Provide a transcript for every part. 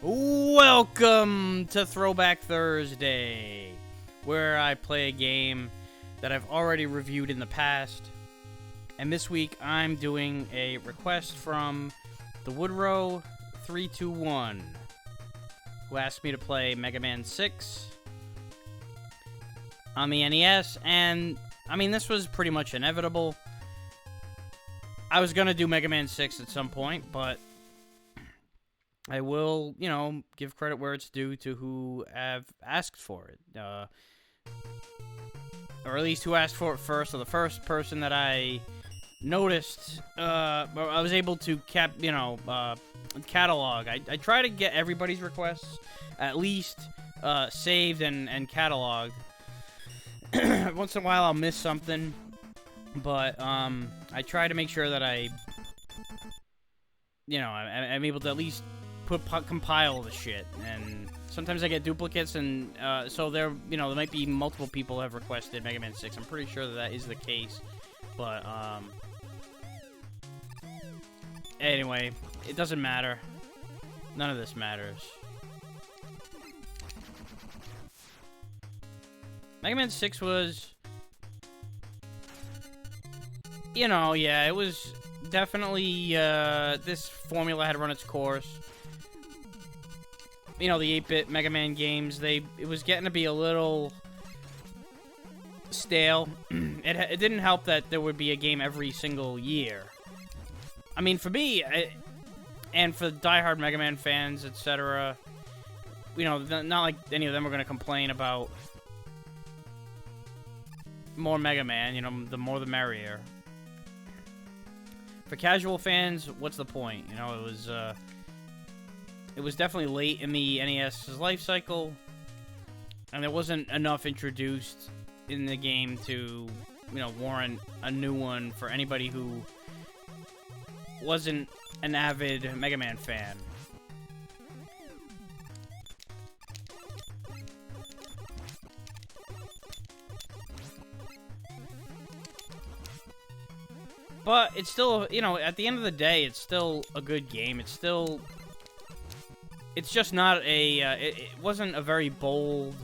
Welcome to Throwback Thursday, where I play a game that I've already reviewed in the past. And this week I'm doing a request from the Woodrow 321, who asked me to play Mega Man 6 on the NES. And I mean, this was pretty much inevitable. I was gonna do Mega Man 6 at some point, but I will, give credit where it's due to who have asked for it. Or at least who asked for it first, or the first person that I noticed, I was able to catalog. I try to get everybody's requests at least saved and cataloged. Once in a while I'll miss something, but I try to make sure that I'm able to at least compile the shit. And sometimes I get duplicates, and so there might be multiple people who have requested Mega Man 6. I'm pretty sure that is the case, but anyway, it doesn't matter. None of this matters. Mega Man 6 was, it was definitely, this formula had run its course. The 8-bit Mega Man games, it was getting to be a little stale. It didn't help that there would be a game every single year. I mean, for me, and for diehard Mega Man fans, etc., not like any of them are going to complain about more Mega Man. The more the merrier. For casual fans, what's the point? It was definitely late in the NES's life cycle, and there wasn't enough introduced in the game to, warrant a new one for anybody who wasn't an avid Mega Man fan. But it's still, at the end of the day, it's still a good game. It's just not a, it wasn't a very bold,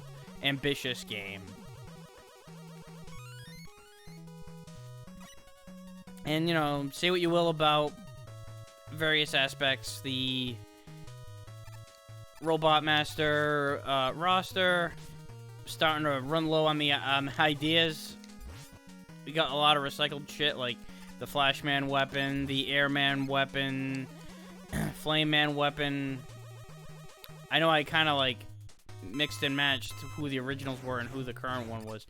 ambitious game. And, say what you will about various aspects. The Robot Master roster starting to run low on the ideas. We got a lot of recycled shit, like the Flashman weapon, the Airman weapon, Flame Man weapon. I know I kind of, mixed and matched who the originals were and who the current one was,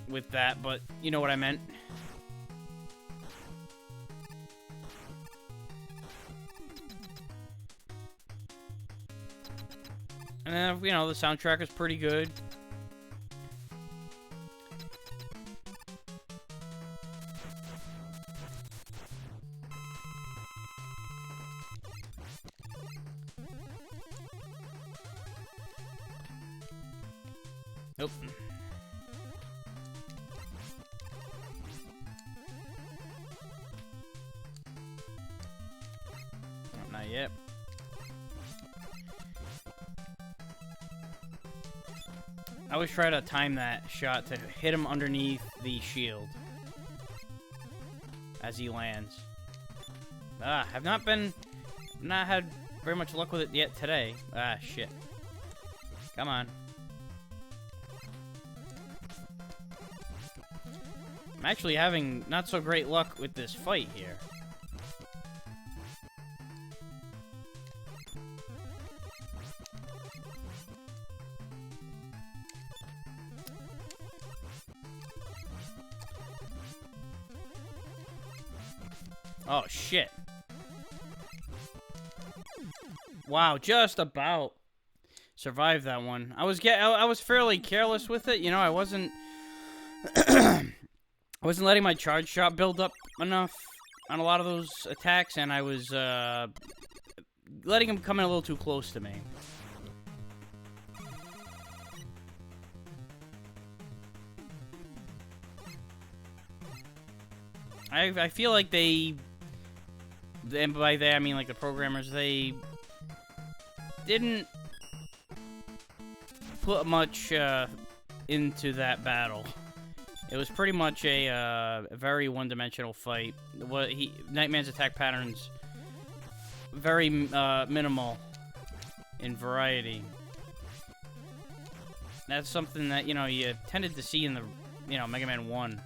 with that, but you know what I meant. And then, the soundtrack is pretty good. Nope. Oh, not yet. I always try to time that shot to hit him underneath the shield as he lands. I've not had very much luck with it yet today. Shit. Come on. I'm actually having not so great luck with this fight here. Oh, shit. Wow, just about survived that one. I was fairly careless with it. I wasn't I wasn't letting my charge shot build up enough on a lot of those attacks, and I was letting him come in a little too close to me. I feel like they, and by they I mean like the programmers, they didn't put much into that battle. It was pretty much a very one-dimensional fight. Nightman's attack patterns very minimal in variety. That's something that, you know, you tended to see in the, you know, Mega Man 1.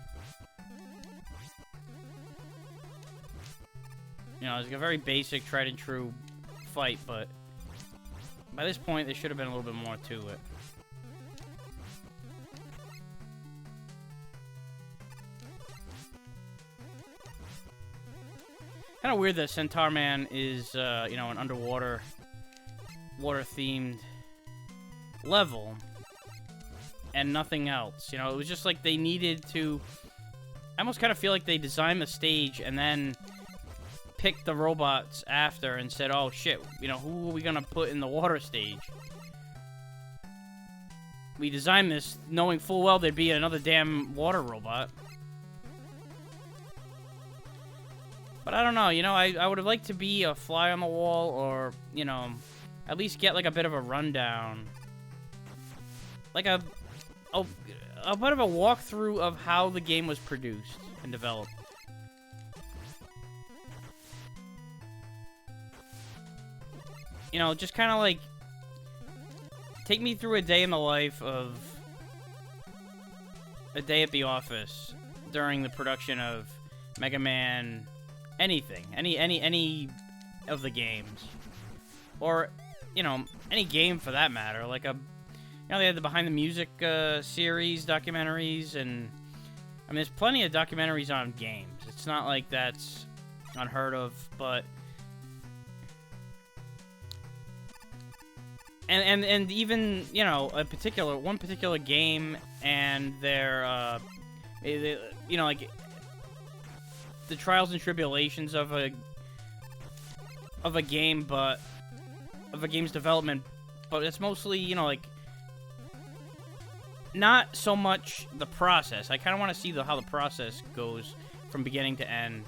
You know, it's like a very basic, tried and true fight, but by this point, there should have been a little bit more to it. Kind of weird that Centaur Man is, you know, an underwater, water-themed level, and nothing else. You know, it was just like they needed to... I almost kind of feel like they designed the stage and then picked the robots after and said, oh, shit, you know, who are we gonna put in the water stage? We designed this knowing full well there'd be another damn water robot. But I don't know, you know, I would have liked to be a fly on the wall, or, you know, at least get, like, a bit of a rundown. Like a bit of a walkthrough of how the game was produced and developed. You know, just kind of, like, take me through a day in the life of a day at the office during the production of Mega Man... anything, any of the games, or, you know, any game for that matter. Like you know, they had the Behind the Music series documentaries, and I mean, there's plenty of documentaries on games. It's not like that's unheard of, but and even, you know, one particular game and their you know, like, the trials and tribulations of a game, but of a game's development, but it's mostly, you know, like, not so much the process. I kind of want to see how the process goes from beginning to end,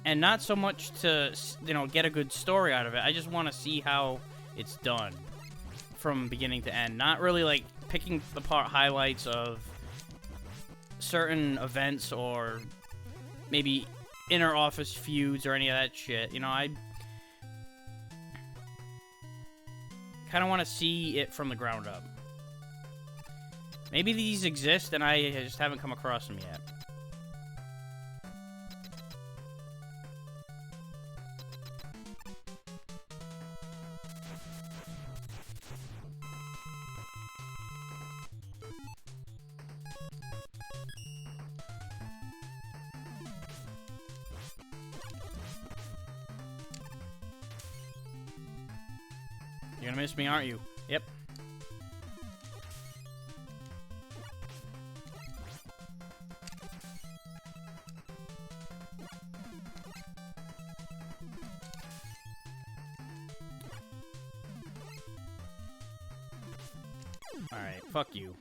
and not so much to, you know, get a good story out of it. I just want to see how it's done from beginning to end, not really like picking apart highlights of certain events or maybe inner office feuds or any of that shit. You know, I kind of want to see it from the ground up. Maybe these exist and I just haven't come across them yet. You're gonna miss me, aren't you? Yep. Alright, fuck you.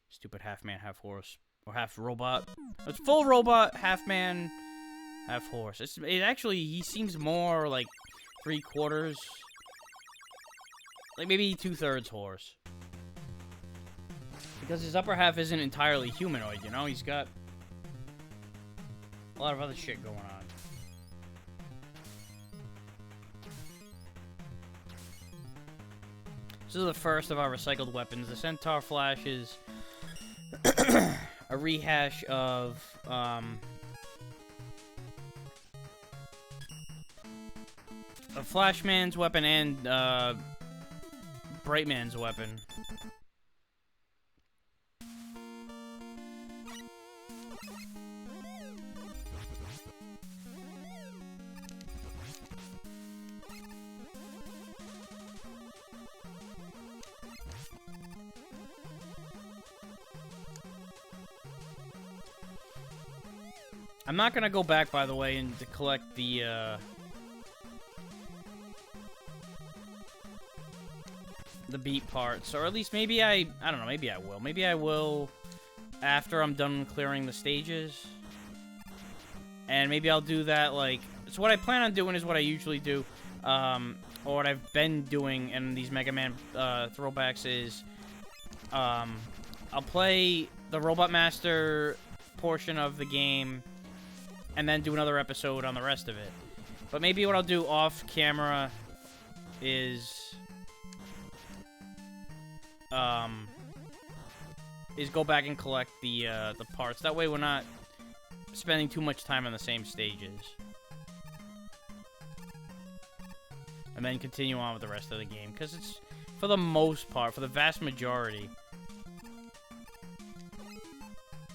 Stupid half man, half horse. Or half robot. It's full robot, half man, half horse. It actually, he seems more like 3/4. Like, maybe 2/3 horse. Because his upper half isn't entirely humanoid, you know? He's got a lot of other shit going on. This is the first of our recycled weapons. The Centaur Flash is a rehash of, Flashman's weapon and, Brightman's weapon. I'm not gonna go back, by the way, and to collect the beat parts, or at least maybe I don't know, maybe I will. Maybe I will after I'm done clearing the stages. And maybe I'll do that, like, so what I plan on doing is what I usually do. or what I've been doing in these Mega Man throwbacks is, I'll play the Robot Master portion of the game, and then do another episode on the rest of it. But maybe what I'll do off camera is go back and collect the parts. That way we're not spending too much time on the same stages. And then continue on with the rest of the game. Because it's, for the most part, for the vast majority,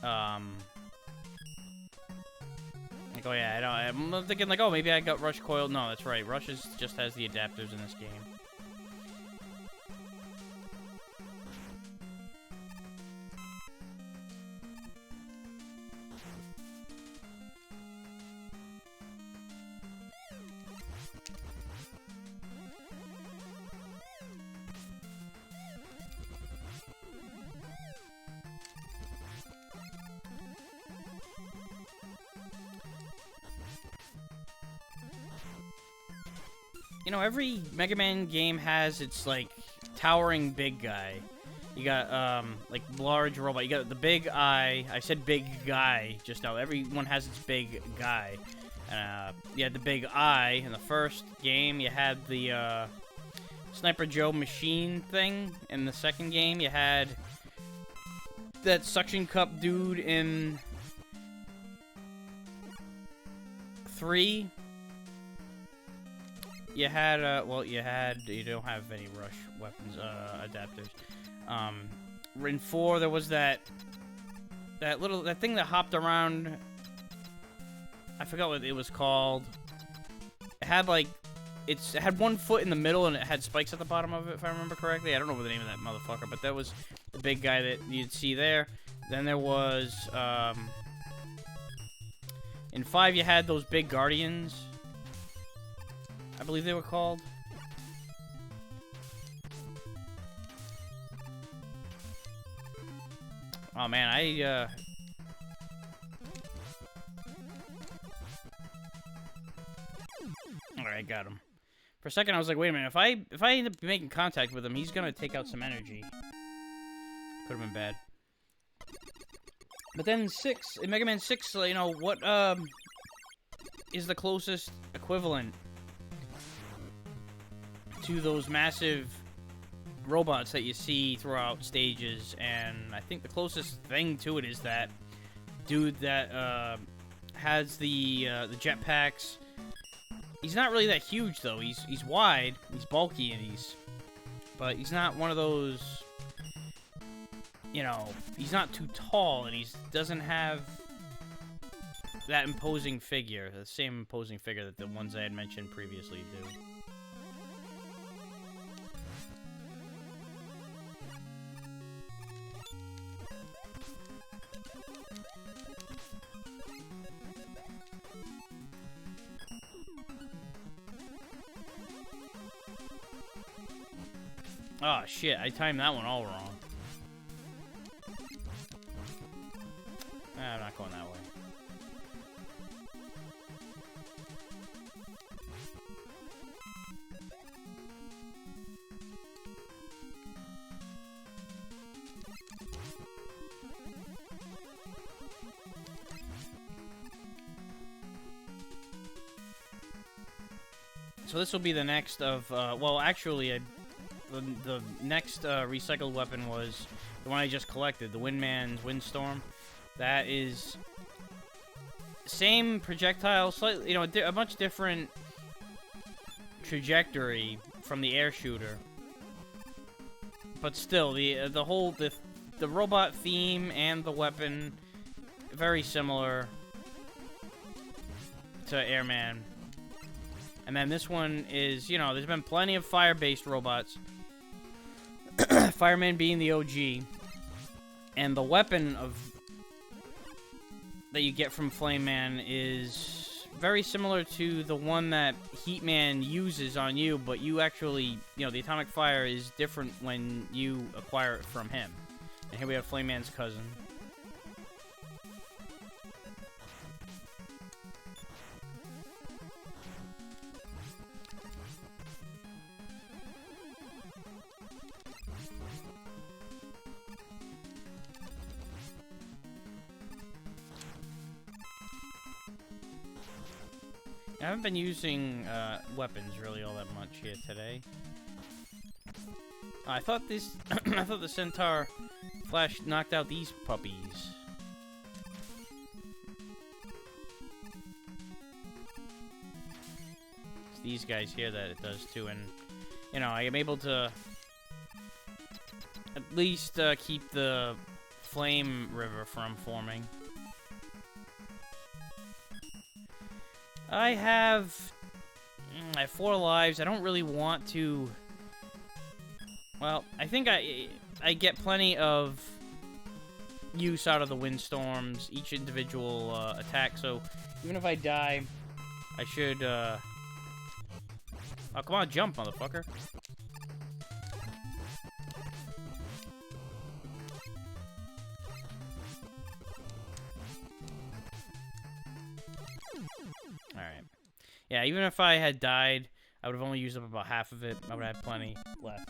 like, oh yeah, I'm thinking like, oh, maybe I got Rush Coil. No, that's right. Rush just has the adapters in this game. You know, every Mega Man game has its, like, towering big guy. You got, like, large robot. You got the big eye. I said big guy just now. Everyone has its big guy. You had the big eye in the first game. You had the, Sniper Joe machine thing. In the second game, you had that suction cup dude in 3. You had, you don't have any rush weapons, adapters. In 4, there was that thing that hopped around. I forgot what it was called. It had, like, it had one foot in the middle and it had spikes at the bottom of it, if I remember correctly. I don't know the name of that motherfucker, but that was the big guy that you'd see there. Then there was, in 5, you had those big guardians, I believe they were called. Oh man, Alright, got him. For a second I was like, wait a minute, if I end up making contact with him, he's gonna take out some energy. Could have been bad. But then in Mega Man 6, you know, what is the closest equivalent to those massive robots that you see throughout stages? And I think the closest thing to it is that dude that has the jetpacks. He's not really that huge though. He's wide, he's bulky, and but he's not one of those, you know, he's not too tall, and he doesn't have that imposing figure, the same imposing figure that the ones I had mentioned previously do. Oh shit, I timed that one all wrong. I'm not going that way. So this will be the next of, well, actually, the next recycled weapon was the one I just collected, the Windman's Windstorm. That is same projectile, slightly, you know, a much different trajectory from the air shooter, but still the robot theme and the weapon very similar to Airman. And then this one is, you know, there's been plenty of fire-based robots. Fireman being the OG. And the weapon that you get from Flame Man is very similar to the one that Heat Man uses on you, but you actually, you know, the atomic fire is different when you acquire it from him. And here we have Flame Man's cousin. I haven't been using weapons really all that much here today. I thought this, I thought the Centaur Flash knocked out these puppies. It's these guys here that it does too, and you know I am able to at least keep the flame river from forming. I have 4 lives. I don't really want to. Well, I think I get plenty of use out of the windstorms, each individual attack. So even if I die, I should. Oh, come on, jump, motherfucker! Alright. Yeah, even if I had died, I would have only used up about half of it. I would have plenty left.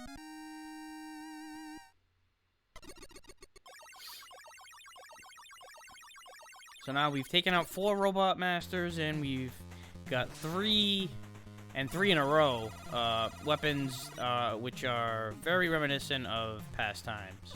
So now we've taken out 4 robot masters, and we've got 3 in a row weapons, which are very reminiscent of past times.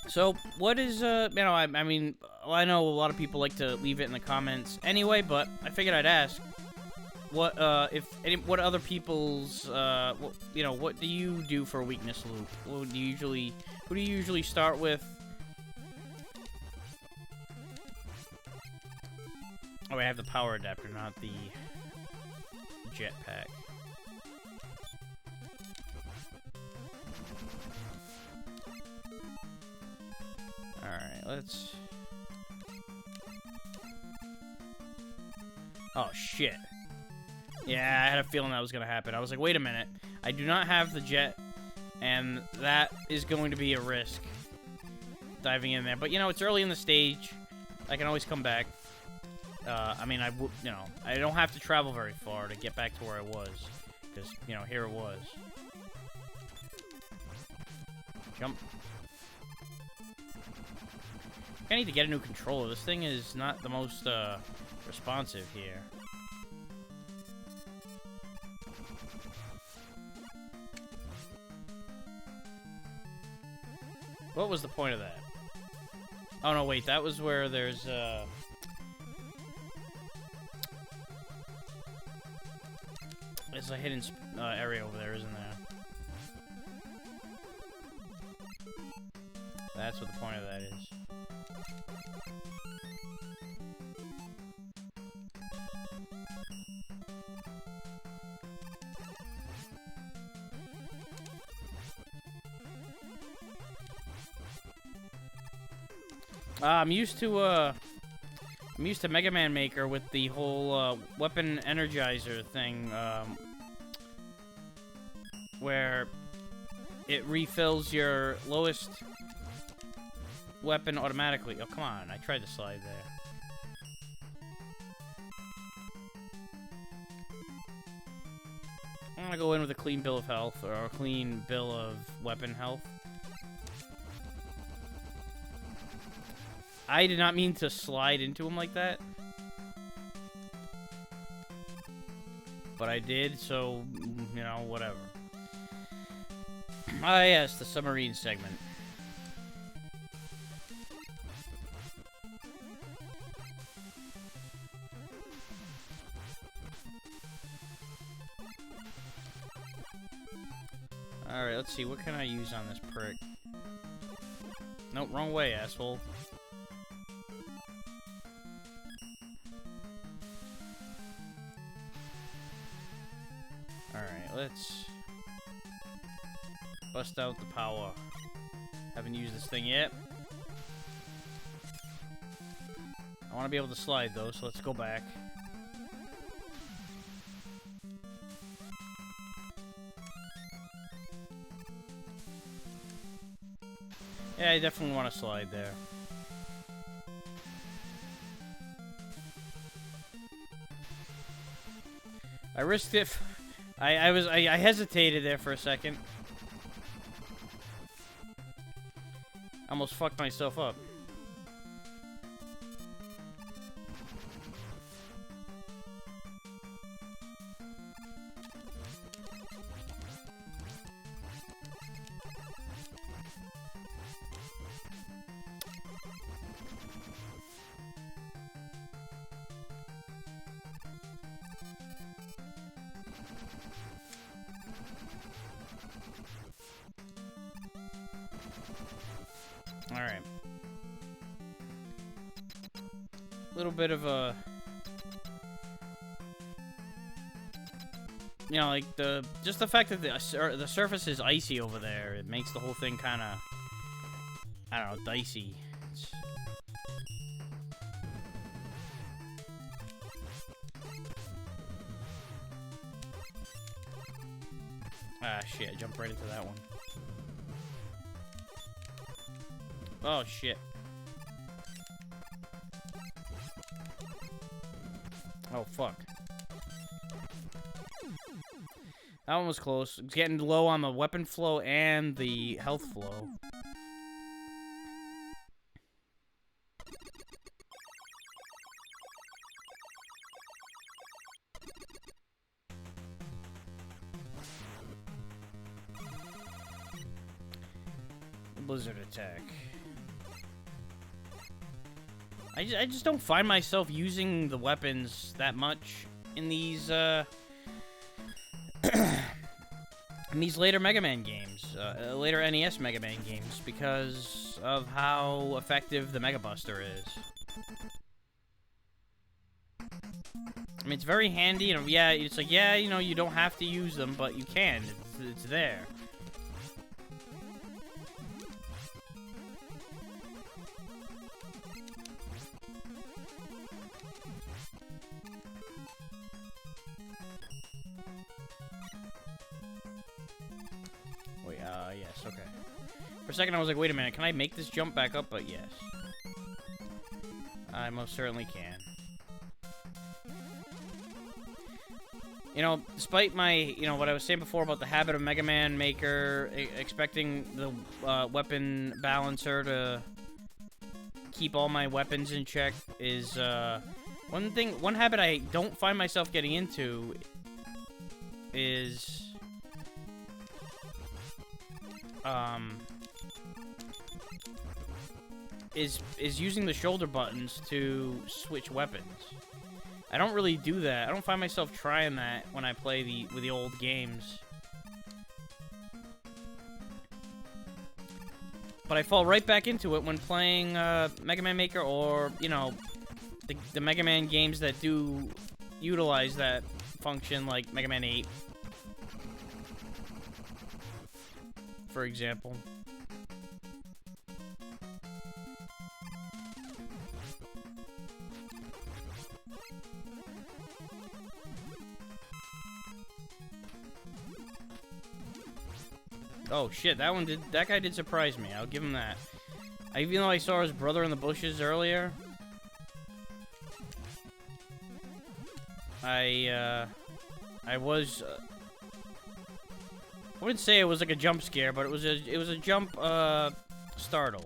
So, what is, you know, I mean, I know a lot of people like to leave it in the comments anyway, but I figured I'd ask, what, what other people's, you know, what do you do for a weakness loop? Who do you usually start with? Oh, I have the power adapter, not the jetpack. Alright, let's... Oh, shit. Yeah, I had a feeling that was going to happen. I was like, wait a minute. I do not have the jet, and that is going to be a risk. Diving in there. But, you know, it's early in the stage. I can always come back. I mean, you know, I don't have to travel very far to get back to where I was. Because, you know, here it was. Jump. I need to get a new controller. This thing is not the most responsive here. What was the point of that? Oh no, wait, that was where there's there's a hidden area over there, isn't there? That's what the point of that is. I'm used to Mega Man Maker with the whole weapon energizer thing, where it refills your lowest weapon automatically. Oh, come on, I tried to slide there. I'm gonna go in with a clean bill of health, or a clean bill of weapon health. I did not mean to slide into him like that. But I did, so, you know, whatever. Ah, yes, the submarine segment. Alright, let's see, what can I use on this prick? Nope, wrong way, asshole. Alright, let's bust out the power. Haven't used this thing yet. I want to be able to slide though, so let's go back. Yeah, I definitely want to slide there. I risked it. I hesitated there for a second. Almost fucked myself up. Alright. A little bit of a... You know, like, just the fact that the surface is icy over there, it makes the whole thing kind of, I don't know, dicey. Ah, shit, I jumped right into that one. Oh, shit. Oh, fuck. That one was close. It's getting low on the weapon flow and the health flow. Blizzard attack. I just don't find myself using the weapons that much in these, in these later Mega Man games, later NES Mega Man games, because of how effective the Mega Buster is. I mean, it's very handy, and yeah, it's like, yeah, you know, you don't have to use them, but you can. It's there. Wait, yes, okay. For a second, I was like, wait a minute, can I make this jump back up? But yes. I most certainly can. You know, despite my, you know, what I was saying before about the habit of Mega Man Maker, expecting the weapon balancer to keep all my weapons in check, is, one habit I don't find myself getting into is, is using the shoulder buttons to switch weapons. I don't really do that. I don't find myself trying that when I play with the old games. But I fall right back into it when playing Mega Man Maker, or, you know, the Mega Man games that do utilize that function, like Mega Man 8, for example. Oh shit, that guy did surprise me. I'll give him that. Even though I saw his brother in the bushes earlier, I was, I wouldn't say it was like a jump scare, but it was a jump, startle.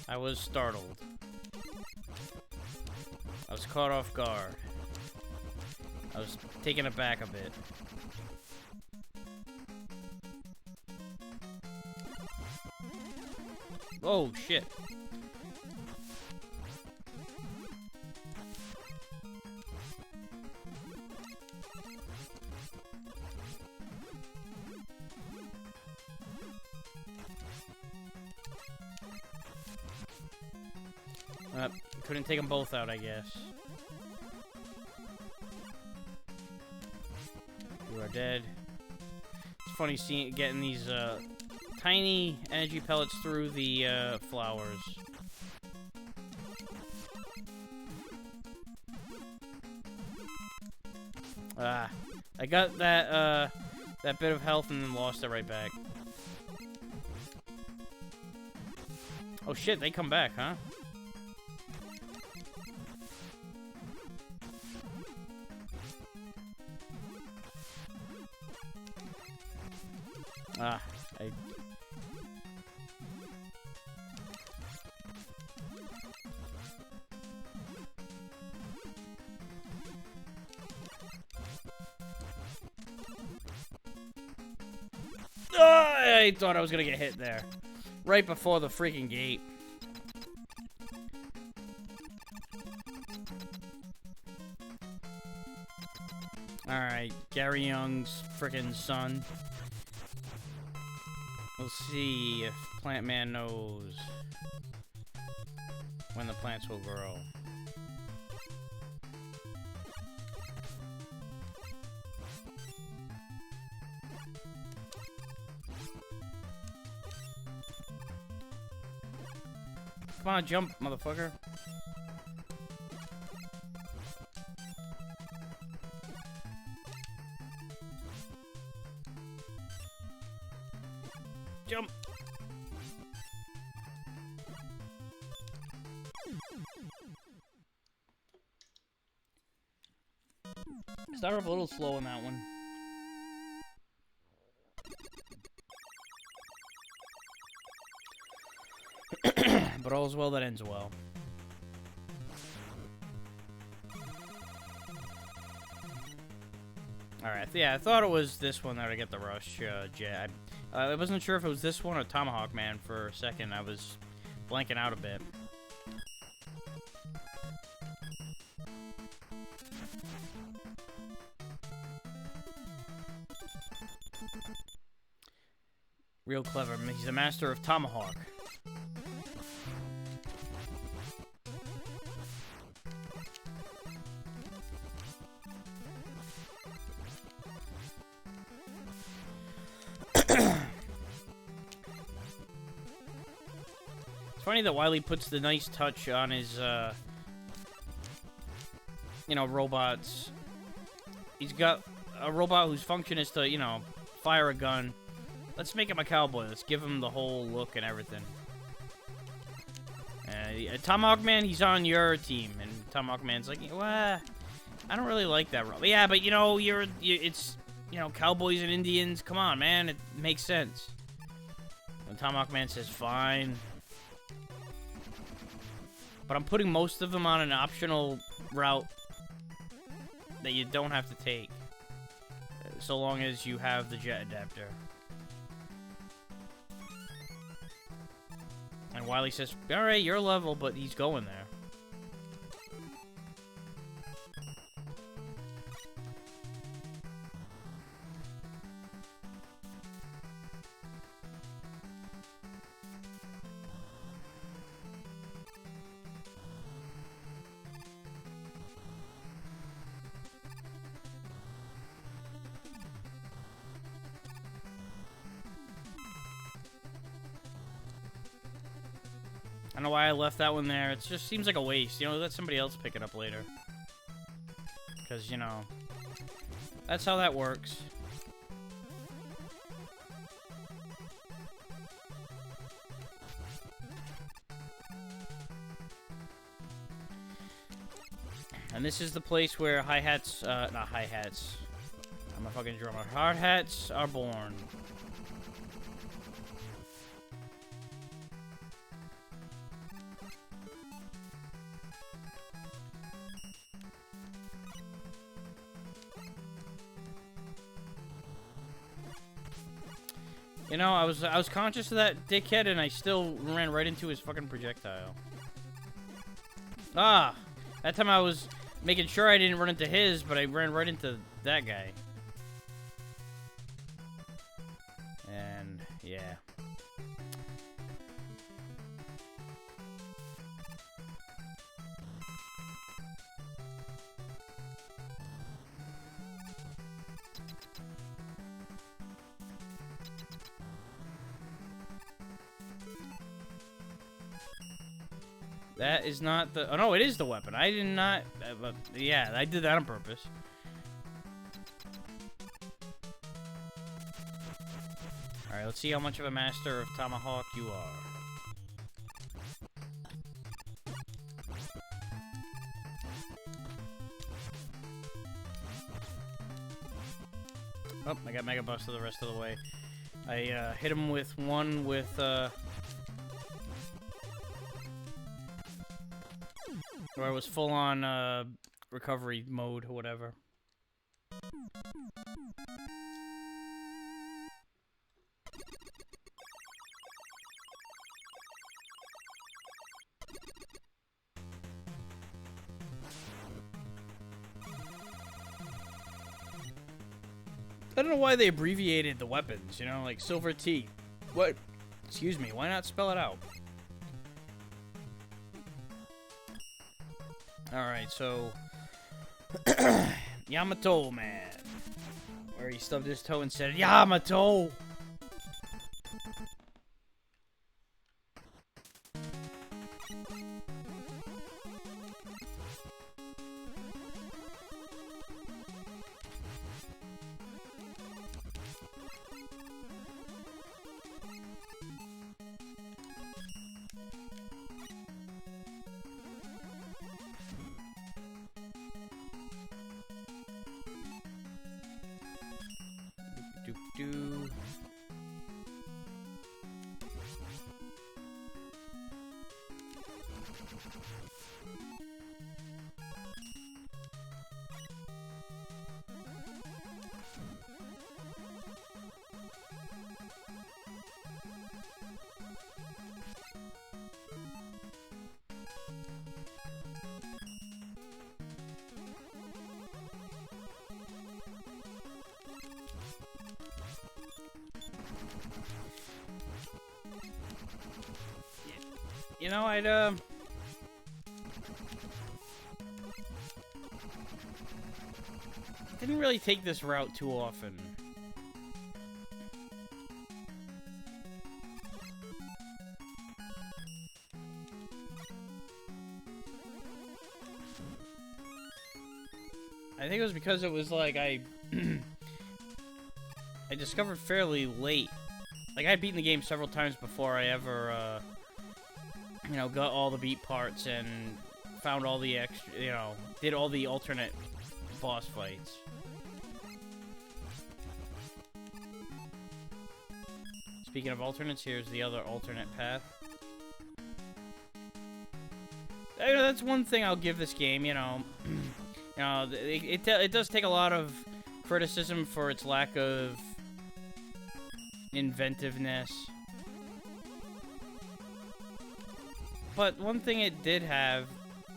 I was startled. I was caught off guard. I was taken aback a bit. Oh, shit. Couldn't take them both out, I guess. You are dead. It's funny getting these, tiny energy pellets through the flowers. I got that that bit of health and then lost it right back. Oh shit, they come back, huh? I thought I was gonna get hit there. Right before the freaking gate. Alright, Gary Young's freaking son. We'll see if Plant Man knows when the plants will grow. Come on, jump, motherfucker. Jump. Start off a little slow on that one. But all's well that ends well. Alright, yeah, I thought it was this one that would get the rush jet. I wasn't sure if it was this one or Tomahawk Man for a second. I was blanking out a bit. Real clever. He's a master of Tomahawk. It's funny that Wily puts the nice touch on his, you know, robots. He's got a robot whose function is to, you know, fire a gun. Let's make him a cowboy. Let's give him the whole look and everything. Tomahawk Man, he's on your team, and Tomahawk Man's like, well, I don't really like that robot. Yeah, but you know, it's, you know, cowboys and Indians. Come on, man, it makes sense. And Tomahawk Man says, fine. But I'm putting most of them on an optional route that you don't have to take, so long as you have the jet adapter. And Wily says, alright, you're level, but he's going there. I don't know why I left that one there. It just seems like a waste. You know, let somebody else pick it up later. Because, you know, that's how that works. And this is the place where hi-hats, not hi-hats. I'm a fucking drummer. Hard hats are born. You know, I was conscious of that dickhead, and I still ran right into his fucking projectile. Ah! That time I was making sure I didn't run into his, but I ran right into that guy. And, yeah. That is not the... Oh, no, it is the weapon. I did not... yeah, I did that on purpose. Alright, let's see how much of a master of Tomahawk you are. Oh, I got Mega Buster the rest of the way. I hit him with one with... where I was full on recovery mode or whatever. I don't know why they abbreviated the weapons, you know, like Silver T. What? Excuse me, why not spell it out? Alright, so... Yamato Man. Where he stubbed his toe and said, Yamato! Do. You know, didn't really take this route too often. I think it was because it was like I discovered fairly late. Like, I'd beaten the game several times before I ever, you know, got all the beat parts and found all the extra, you know, did all the alternate boss fights. Speaking of alternates, here's the other alternate path. You know, that's one thing I'll give this game, you know. You know, it does take a lot of criticism for its lack of inventiveness. But one thing it did have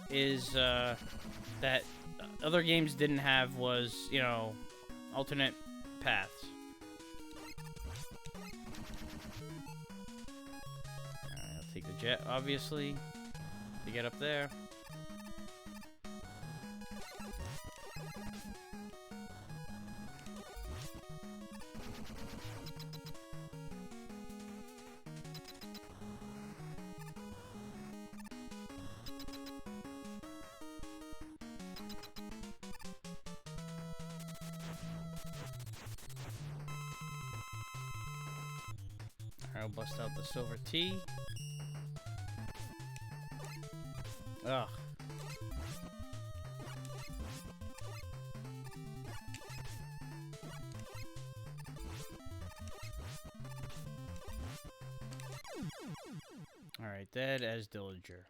is that other games didn't have was, you know, alternate paths. Alright, I'll take the jet, obviously, to get up there. I'll bust out the Silver T. Ugh. Alright, dead as Dillinger.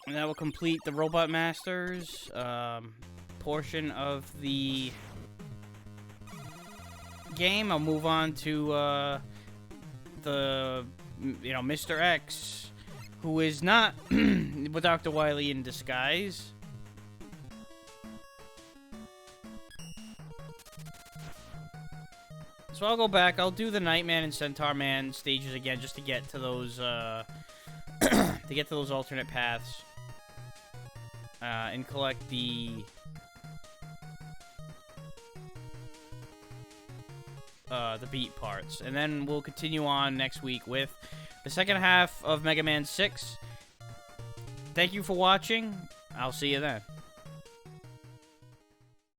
And that will complete the Robot Masters portion of the game. I'll move on to the, you know, Mr. X, who is not with Dr. Wily in disguise. So I'll go back. I'll do the Nightman and Centaur Man stages again just to get to those to get to those alternate paths. And collect the beat parts. And then we'll continue on next week with the second half of Mega Man 6. Thank you for watching. I'll see you then.